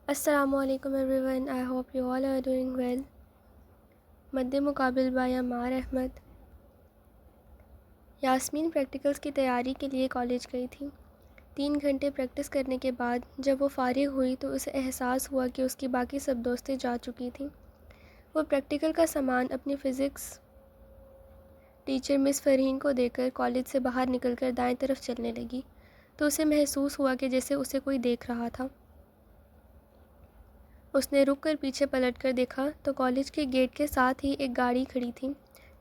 السلام علیکم everyone, I hope you all are doing well. مد مقابل بائی عمار احمد۔ یاسمین پریکٹیکلز کی تیاری کے لیے کالج گئی تھی۔ 3 گھنٹے پریکٹس کرنے کے بعد جب وہ فارغ ہوئی تو اسے احساس ہوا کہ اس کی باقی سب دوستیں جا چکی تھیں۔ وہ پریکٹیکل کا سامان اپنی فزکس ٹیچر مس فرحین کو دے کر کالج سے باہر نکل کر دائیں طرف چلنے لگی تو اسے محسوس ہوا کہ جیسے اسے کوئی دیکھ رہا تھا۔ اس نے رک کر پیچھے پلٹ کر دیکھا تو کالج کے گیٹ کے ساتھ ہی ایک گاڑی کھڑی تھی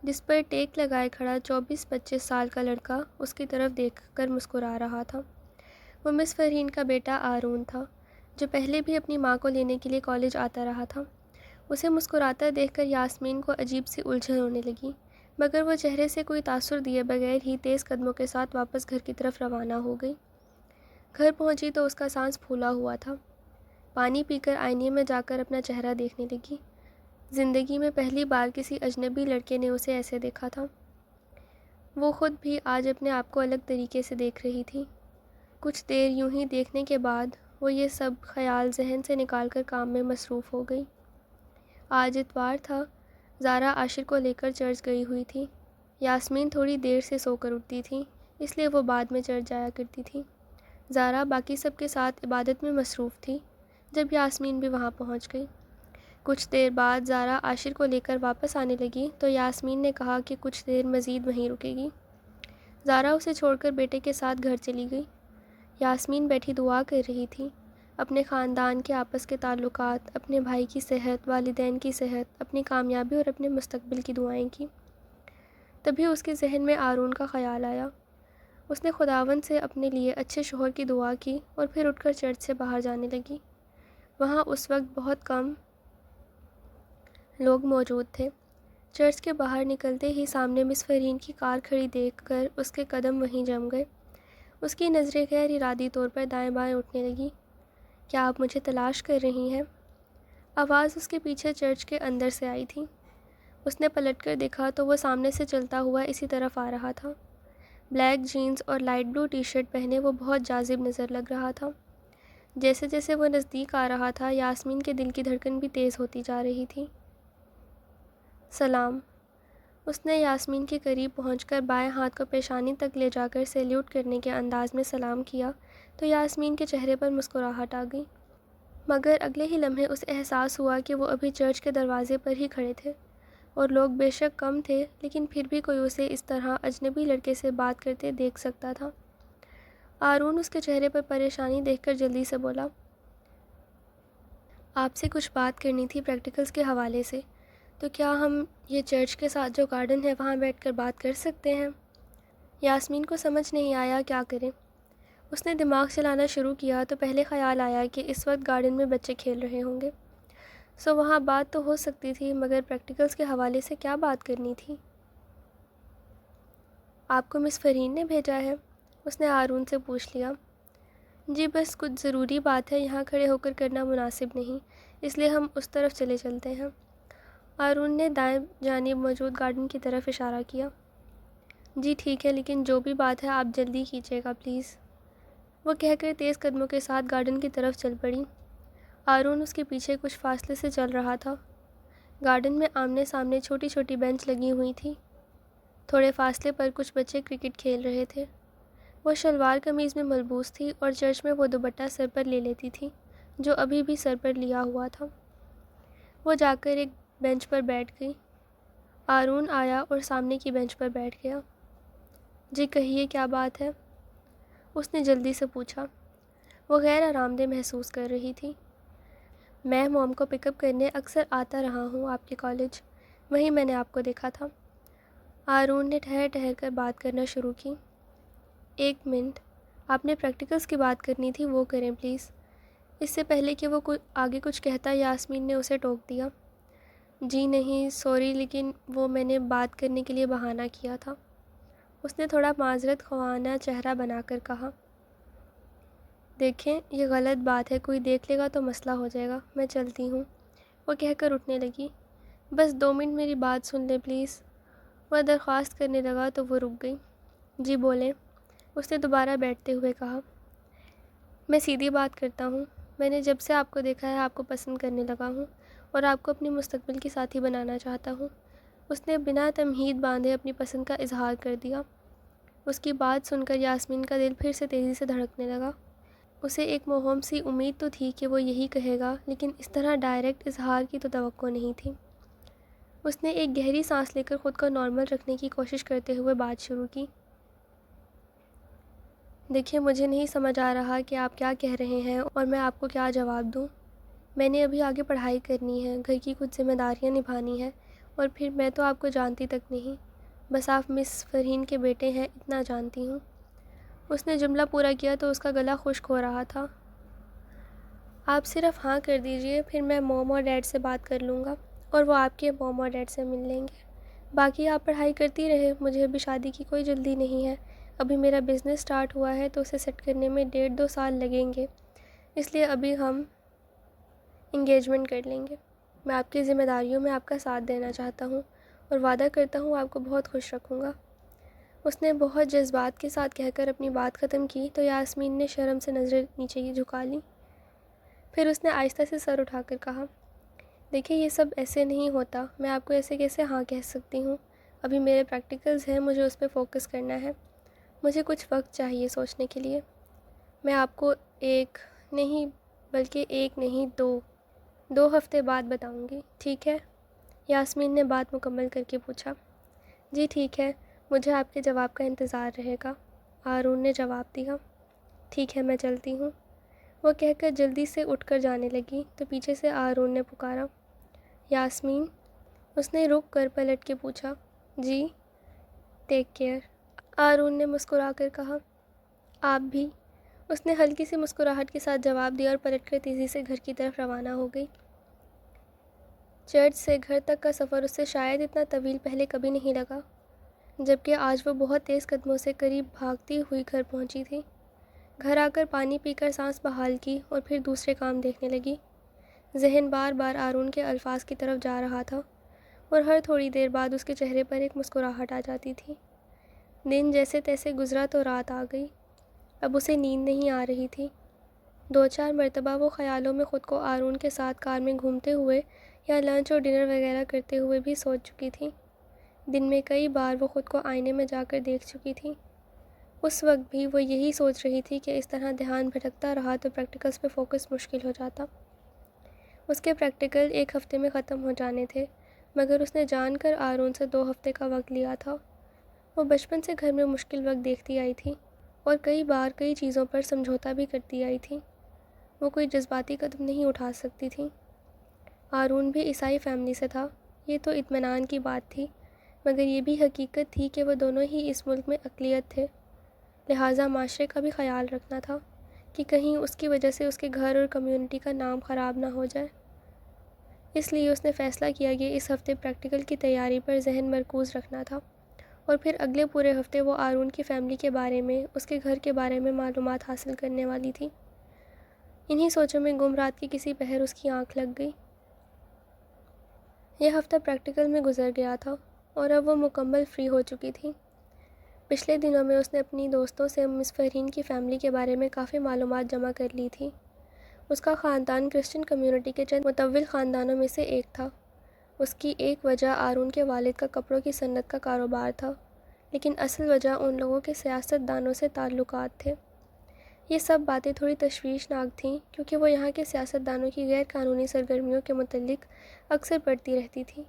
جس پر ٹیک لگائے کھڑا 24-25 سال کا لڑکا اس کی طرف دیکھ کر مسکرا رہا تھا۔ وہ مس فرحین کا بیٹا آرون تھا جو پہلے بھی اپنی ماں کو لینے کے لیے کالج آتا رہا تھا۔ اسے مسکراتا دیکھ کر یاسمین کو عجیب سی الجھن ہونے لگی، مگر وہ چہرے سے کوئی تاثر دیے بغیر ہی تیز قدموں کے ساتھ واپس گھر کی طرف روانہ ہو گئی۔ گھر پہنچی تو اس کا سانس پھولا ہوا تھا۔ پانی پی کر آئینے میں جا کر اپنا چہرہ دیکھنے لگی۔ زندگی میں پہلی بار کسی اجنبی لڑکے نے اسے ایسے دیکھا تھا۔ وہ خود بھی آج اپنے آپ کو الگ طریقے سے دیکھ رہی تھی۔ کچھ دیر یوں ہی دیکھنے کے بعد وہ یہ سب خیال ذہن سے نکال کر کام میں مصروف ہو گئی۔ آج اتوار تھا۔ زارا عاشر کو لے کر چرچ گئی ہوئی تھی۔ یاسمین تھوڑی دیر سے سو کر اٹھتی تھی، اس لیے وہ بعد میں چرچ جایا کرتی تھی۔ زارا باقی سب کے ساتھ عبادت میں مصروف تھی جب یاسمین بھی وہاں پہنچ گئی۔ کچھ دیر بعد زارا عاشر کو لے کر واپس آنے لگی تو یاسمین نے کہا کہ کچھ دیر مزید وہیں رکے گی۔ زارا اسے چھوڑ کر بیٹے کے ساتھ گھر چلی گئی۔ یاسمین بیٹھی دعا کر رہی تھی، اپنے خاندان کے آپس کے تعلقات، اپنے بھائی کی صحت، والدین کی صحت، اپنی کامیابی اور اپنے مستقبل کی دعائیں کی۔ تبھی اس کے ذہن میں آرون کا خیال آیا۔ اس نے خداوند سے اپنے لیے اچھے شوہر کی دعا کی اور پھر اٹھ کر چرچ سے باہر جانے لگی۔ وہاں اس وقت بہت کم لوگ موجود تھے۔ چرچ کے باہر نکلتے ہی سامنے مس فرحین کی کار کھڑی دیکھ کر اس کے قدم وہیں جم گئے۔ اس کی نظریں غیر ارادی طور پر دائیں بائیں اٹھنے لگیں۔ کیا آپ مجھے تلاش کر رہی ہیں؟ آواز اس کے پیچھے چرچ کے اندر سے آئی تھی۔ اس نے پلٹ کر دیکھا تو وہ سامنے سے چلتا ہوا اسی طرف آ رہا تھا۔ بلیک جینز اور لائٹ بلو ٹی شرٹ پہنے وہ بہت جاذب نظر لگ رہا تھا۔ جیسے جیسے وہ نزدیک آ رہا تھا یاسمین کے دل کی دھڑکن بھی تیز ہوتی جا رہی تھی۔ سلام۔ اس نے یاسمین کے قریب پہنچ کر بائیں ہاتھ کو پیشانی تک لے جا کر سیلیوٹ کرنے کے انداز میں سلام کیا تو یاسمین کے چہرے پر مسکراہٹ آ گئی، مگر اگلے ہی لمحے اسے احساس ہوا کہ وہ ابھی چرچ کے دروازے پر ہی کھڑے تھے اور لوگ بے شک کم تھے لیکن پھر بھی کوئی اسے اس طرح اجنبی لڑکے سے بات کرتے دیکھ سکتا تھا۔ آرون اس کے چہرے پر پریشانی دیکھ کر جلدی سے بولا، آپ سے کچھ بات کرنی تھی پریکٹیکلز کے حوالے سے، تو کیا ہم یہ چرچ کے ساتھ جو گارڈن ہے وہاں بیٹھ کر بات کر سکتے ہیں؟ یاسمین کو سمجھ نہیں آیا کیا کرے۔ اس نے دماغ چلانا شروع کیا تو پہلے خیال آیا کہ اس وقت گارڈن میں بچے کھیل رہے ہوں گے، سو وہاں بات تو ہو سکتی تھی، مگر پریکٹیکلز کے حوالے سے کیا بات کرنی تھی؟ آپ کو مس فرحین نے بھیجا ہے؟ اس نے آرون سے پوچھ لیا۔ جی بس کچھ ضروری بات ہے، یہاں کھڑے ہو کر کرنا مناسب نہیں، اس لیے ہم اس طرف چلے چلتے ہیں۔ آرون نے دائیں جانب موجود گارڈن کی طرف اشارہ کیا۔ جی ٹھیک ہے، لیکن جو بھی بات ہے آپ جلدی کیجیے گا پلیز، وہ کہہ کر تیز قدموں کے ساتھ گارڈن کی طرف چل پڑی۔ آرون اس کے پیچھے کچھ فاصلے سے چل رہا تھا۔ گارڈن میں آمنے سامنے چھوٹی چھوٹی بینچ لگی ہوئی تھی۔ تھوڑے فاصلے پر کچھ بچے کرکٹ کھیل رہے تھے۔ وہ شلوار قمیض میں ملبوس تھی اور چرچ میں وہ دوپٹہ سر پر لے لیتی تھی جو ابھی بھی سر پر لیا ہوا تھا۔ وہ جا کر ایک بینچ پر بیٹھ گئی۔ آرون آیا اور سامنے کی بینچ پر بیٹھ گیا۔ جی کہیے کیا بات ہے؟ اس نے جلدی سے پوچھا۔ وہ غیر آرام دہ محسوس کر رہی تھی۔ میں موم کو پک اپ کرنے اکثر آتا رہا ہوں آپ کے کالج، وہیں میں نے آپ کو دیکھا تھا۔ آرون نے ٹھہر ٹھہر کر بات کرنا شروع کی۔ ایک منٹ، آپ نے پریکٹیکلز کی بات کرنی تھی وہ کریں پلیز۔ اس سے پہلے کہ وہ آگے کچھ کہتا یاسمین نے اسے ٹوک دیا۔ جی نہیں سوری، لیکن وہ میں نے بات کرنے کے لیے بہانہ کیا تھا، اس نے تھوڑا معذرت خواہانہ چہرہ بنا کر کہا۔ دیکھیں یہ غلط بات ہے، کوئی دیکھ لے گا تو مسئلہ ہو جائے گا، میں چلتی ہوں، وہ کہہ کر اٹھنے لگی۔ بس 2 منٹ میری بات سن لیں پلیز، وہ درخواست کرنے لگا تو وہ رک گئی۔ جی بولیں، اس نے دوبارہ بیٹھتے ہوئے کہا۔ میں سیدھی بات کرتا ہوں، میں نے جب سے آپ کو دیکھا ہے آپ کو پسند کرنے لگا ہوں اور آپ کو اپنی مستقبل کی ساتھی بنانا چاہتا ہوں۔ اس نے بنا تمہید باندھے اپنی پسند کا اظہار کر دیا۔ اس کی بات سن کر یاسمین کا دل پھر سے تیزی سے دھڑکنے لگا۔ اسے ایک موہوم سی امید تو تھی کہ وہ یہی کہے گا، لیکن اس طرح ڈائریکٹ اظہار کی تو توقع نہیں تھی۔ اس نے ایک گہری سانس لے کر خود کو نارمل رکھنے کی کوشش کرتے ہوئے بات شروع کی۔ دیکھیے، مجھے نہیں سمجھ آ رہا کہ آپ کیا کہہ رہے ہیں اور میں آپ کو کیا جواب دوں۔ میں نے ابھی آگے پڑھائی کرنی ہے، گھر کی کچھ ذمہ داریاں نبھانی ہے، اور پھر میں تو آپ کو جانتی تک نہیں، بس آپ مس فرحین کے بیٹے ہیں اتنا جانتی ہوں۔ اس نے جملہ پورا کیا تو اس کا گلا خشک ہو رہا تھا۔ آپ صرف ہاں کر دیجئے، پھر میں موم اور ڈیڈ سے بات کر لوں گا اور وہ آپ کے موم اور ڈیڈ سے مل لیں گے۔ باقی آپ پڑھائی کرتی رہے، مجھے ابھی شادی کی کوئی جلدی نہیں ہے۔ ابھی میرا بزنس سٹارٹ ہوا ہے تو اسے سیٹ کرنے میں 1.5-2 سال لگیں گے، اس لیے ابھی ہم انگیجمنٹ کر لیں گے۔ میں آپ کی ذمہ داریوں میں آپ کا ساتھ دینا چاہتا ہوں اور وعدہ کرتا ہوں آپ کو بہت خوش رکھوں گا۔ اس نے بہت جذبات کے ساتھ کہہ کر اپنی بات ختم کی تو یاسمین نے شرم سے نظریں نیچے کی جھکا لیں۔ پھر اس نے آہستہ سے سر اٹھا کر کہا، دیکھیے یہ سب ایسے نہیں ہوتا، میں آپ کو ایسے کیسے ہاں کہہ سکتی ہوں؟ ابھی میرے پریکٹیکلز ہیں، مجھے اس پہ فوکس کرنا ہے، مجھے کچھ وقت چاہیے سوچنے کے لیے۔ میں آپ کو ایک نہیں بلکہ ایک نہیں 2 ہفتے بعد بتاؤں گی، ٹھیک ہے؟ یاسمین نے بات مکمل کر کے پوچھا۔ جی ٹھیک ہے، مجھے آپ کے جواب کا انتظار رہے گا، ہارون نے جواب دیا۔ ٹھیک ہے، میں چلتی ہوں، وہ کہہ کر جلدی سے اٹھ کر جانے لگی تو پیچھے سے ہارون نے پکارا، یاسمین؟ اس نے رک کر پلٹ کے پوچھا، جی؟ ٹیک کیئر، ہارون نے مسکرا کر کہا۔ آپ بھی، اس نے ہلکی سی مسکراہٹ کے ساتھ جواب دیا اور پلٹ کر تیزی سے گھر کی طرف روانہ ہو گئی۔ چرچ سے گھر تک کا سفر اس سے شاید اتنا طویل پہلے کبھی نہیں لگا، جبکہ آج وہ بہت تیز قدموں سے قریب بھاگتی ہوئی گھر پہنچی تھی۔ گھر آ کر پانی پی کر سانس بحال کی اور پھر دوسرے کام دیکھنے لگی۔ ذہن بار بار ہارون کے الفاظ کی طرف جا رہا تھا اور ہر تھوڑی دیر بعد اس کے چہرے پر ایک مسکراہٹ آ جاتی تھی۔ دن جیسے تیسے گزرا تو رات آ گئی۔ اب اسے نیند نہیں آ رہی تھی۔ 2-4 مرتبہ وہ خیالوں میں خود کو ہارون کے ساتھ کار میں گھومتے ہوئے یا لنچ اور ڈنر وغیرہ کرتے ہوئے بھی سوچ چکی تھی۔ دن میں کئی بار وہ خود کو آئینے میں جا کر دیکھ چکی تھی۔ اس وقت بھی وہ یہی سوچ رہی تھی کہ اس طرح دھیان بھٹکتا رہا تو پریکٹیکلز پہ فوکس مشکل ہو جاتا۔ اس کے پریکٹیکل 1 ہفتے میں ختم ہو جانے تھے، مگر اس نے جان کر ہارون سے 2 ہفتے کا وقت لیا تھا۔ وہ بچپن سے گھر میں مشکل وقت دیکھتی آئی تھی اور کئی بار کئی چیزوں پر سمجھوتا بھی کرتی آئی تھی۔ وہ کوئی جذباتی قدم نہیں اٹھا سکتی تھی۔ ہارون بھی عیسائی فیملی سے تھا، یہ تو اطمینان کی بات تھی، مگر یہ بھی حقیقت تھی کہ وہ دونوں ہی اس ملک میں اقلیت تھے، لہٰذا معاشرے کا بھی خیال رکھنا تھا کہ کہیں اس کی وجہ سے اس کے گھر اور کمیونٹی کا نام خراب نہ ہو جائے۔ اس لیے اس نے فیصلہ کیا کہ اس ہفتے پریکٹیکل کی تیاری پر ذہن مرکوز رکھنا تھا اور پھر اگلے پورے ہفتے وہ ہارون کی فیملی کے بارے میں، اس کے گھر کے بارے میں معلومات حاصل کرنے والی تھی۔ انہی سوچوں میں گم رات کی کسی پہر اس کی آنکھ لگ گئی۔ یہ ہفتہ پریکٹیکل میں گزر گیا تھا اور اب وہ مکمل فری ہو چکی تھی۔ پچھلے دنوں میں اس نے اپنی دوستوں سے مس فرحین کی فیملی کے بارے میں کافی معلومات جمع کر لی تھی۔ اس کا خاندان کرسچن کمیونٹی کے چند متوّل خاندانوں میں سے ایک تھا۔ اس کی ایک وجہ ہارون کے والد کا کپڑوں کی صنعت کا کاروبار تھا، لیکن اصل وجہ ان لوگوں کے سیاست دانوں سے تعلقات تھے۔ یہ سب باتیں تھوڑی تشویشناک تھیں کیونکہ وہ یہاں کے سیاست دانوں کی غیر قانونی سرگرمیوں کے متعلق اکثر پڑھتی رہتی تھی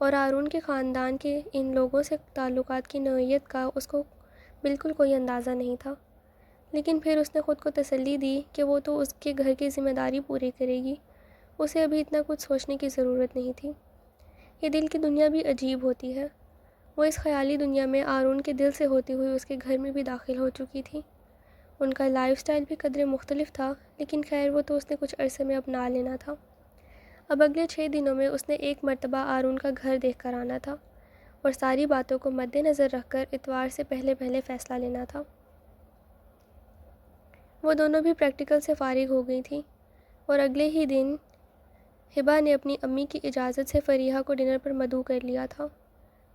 اور ہارون کے خاندان کے ان لوگوں سے تعلقات کی نوعیت کا اس کو بالکل کوئی اندازہ نہیں تھا۔ لیکن پھر اس نے خود کو تسلی دی کہ وہ تو اس کے گھر کی ذمہ داری پوری کرے گی، اسے ابھی اتنا کچھ سوچنے کی ضرورت نہیں تھی۔ یہ دل کی دنیا بھی عجیب ہوتی ہے۔ وہ اس خیالی دنیا میں ہارون کے دل سے ہوتی ہوئی اس کے گھر میں بھی داخل ہو چکی تھی۔ ان کا لائف سٹائل بھی قدرے مختلف تھا، لیکن خیر وہ تو اس نے کچھ عرصے میں اپنا لینا تھا۔ اب اگلے 6 دنوں میں اس نے ایک مرتبہ ہارون کا گھر دیکھ کر آنا تھا اور ساری باتوں کو مد نظر رکھ کر اتوار سے پہلے فیصلہ لینا تھا۔ وہ دونوں بھی پریکٹیکل سے فارغ ہو گئی تھیں اور اگلے ہی دن ہبا نے اپنی امی کی اجازت سے فریحہ کو ڈنر پر مدعو کر لیا تھا۔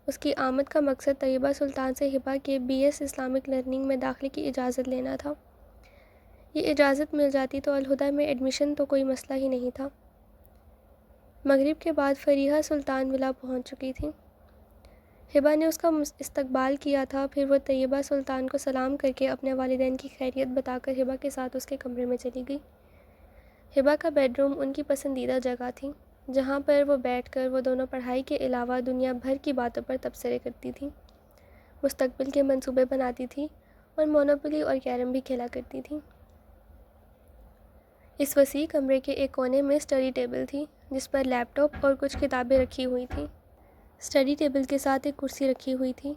اس کی آمد کا مقصد طیبہ سلطان سے ہبا کے BS اسلامک لرننگ میں داخلے کی اجازت لینا تھا۔ یہ اجازت مل جاتی تو الہدیٰ میں ایڈمیشن تو کوئی مسئلہ ہی نہیں تھا۔ مغرب کے بعد فریحہ سلطان ولا پہنچ چکی تھی۔ ہبا نے اس کا استقبال کیا تھا، پھر وہ طیبہ سلطان کو سلام کر کے اپنے والدین کی خیریت بتا کر ہبا کے ساتھ اس کے کمرے میں چلی گئی۔ ہبا کا بیڈ روم ان کی پسندیدہ جگہ تھی، جہاں پر وہ بیٹھ کر وہ دونوں پڑھائی کے علاوہ دنیا بھر کی باتوں پر تبصرے کرتی تھیں، مستقبل کے منصوبے بناتی تھیں اور مونوپولی اور کیرم بھی کھیلا کرتی تھیں۔ اس وسیع کمرے کے ایک کونے میں اسٹڈی ٹیبل تھی، جس پر لیپ ٹاپ اور کچھ کتابیں رکھی ہوئی تھیں۔ اسٹڈی ٹیبل کے ساتھ ایک کرسی رکھی ہوئی تھی۔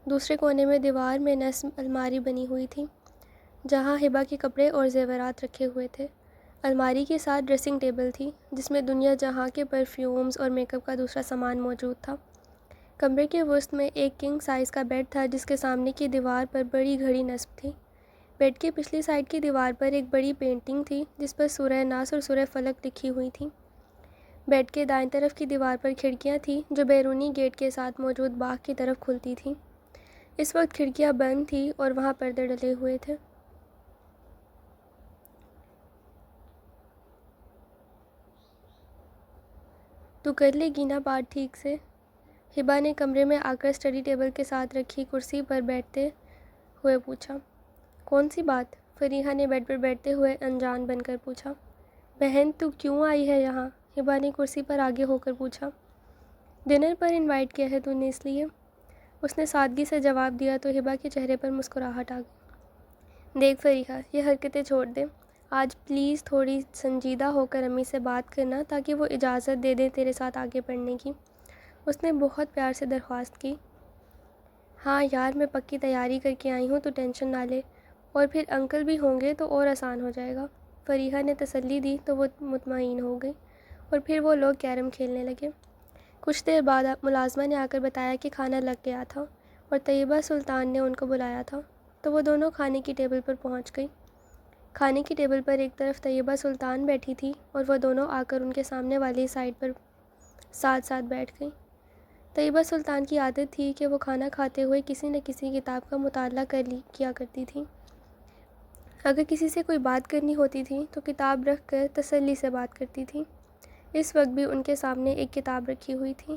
دوسرے کونے میں دیوار میں نصب الماری بنی ہوئی تھی، جہاں ہبا کے کپڑے اور زیورات رکھے ہوئے تھے۔ الماری کے ساتھ ڈریسنگ ٹیبل تھی، جس میں دنیا جہاں کے پرفیومز اور میک اپ کا دوسرا سامان موجود تھا۔ کمرے کے وسط میں ایک کنگ سائز کا بیڈ تھا، جس کے سامنے کی دیوار پر بڑی گھڑی نصب تھی۔ بیڈ کے پچھلی سائڈ کی دیوار پر ایک بڑی پینٹنگ تھی، جس پر سورہ ناس اور سورہ فلق لکھی ہوئی تھیں۔ بیڈ کے دائیں طرف کی دیوار پر کھڑکیاں تھیں، جو بیرونی گیٹ کے ساتھ موجود باغ کی طرف کھلتی تھیں۔ اس وقت کھڑکیاں بند تھیں اور وہاں پردے ڈلے ہوئے تھے۔ تو کر لے گی نا بات ٹھیک سے؟ ہبا نے کمرے میں آ کر اسٹڈی ٹیبل کے ساتھ رکھی کرسی پر بیٹھتے ہوئے پوچھا۔ کون سی بات؟ فریحہ نے بیڈ پر بیٹھتے ہوئے انجان بن کر پوچھا۔ بہن تو کیوں آئی ہے یہاں؟ ہبا نے کرسی پر آگے ہو کر پوچھا۔ ڈنر پر انوائٹ کیا ہے تو نے اس لیے، اس نے سادگی سے جواب دیا تو ہبا کے چہرے پر مسکراہٹ آ گئی۔ دیکھ فریحہ، یہ حرکتیں چھوڑ دے، آج پلیز تھوڑی سنجیدہ ہو کر امی سے بات کرنا تاکہ وہ اجازت دے دیں تیرے ساتھ آگے پڑھنے کی، اس نے بہت پیار سے درخواست کی۔ ہاں یار، میں پکی تیاری کر کے آئی ہوں، تو ٹینشن نہ لے، اور پھر انکل بھی ہوں گے تو اور آسان ہو جائے گا، فریحہ نے تسلی دی تو وہ مطمئن ہو گئی، اور پھر وہ لوگ کیرم کھیلنے لگے۔ کچھ دیر بعد ملازمہ نے آ کر بتایا کہ کھانا لگ گیا تھا اور طیبہ سلطان نے ان کو بلایا تھا، تو وہ دونوں کھانے کی ٹیبل پر پہنچ گئی۔ کھانے کی ٹیبل پر ایک طرف طیبہ سلطان بیٹھی تھی اور وہ دونوں آ کر ان کے سامنے والی سائڈ پر ساتھ ساتھ بیٹھ گئیں۔ طیبہ سلطان کی عادت تھی کہ وہ کھانا کھاتے ہوئے کسی نہ کسی کتاب کا مطالعہ کیا کرتی تھیں۔ اگر کسی سے کوئی بات کرنی ہوتی تھی تو کتاب رکھ کر تسلی سے بات کرتی تھیں۔ اس وقت بھی ان کے سامنے ایک کتاب رکھی ہوئی تھی۔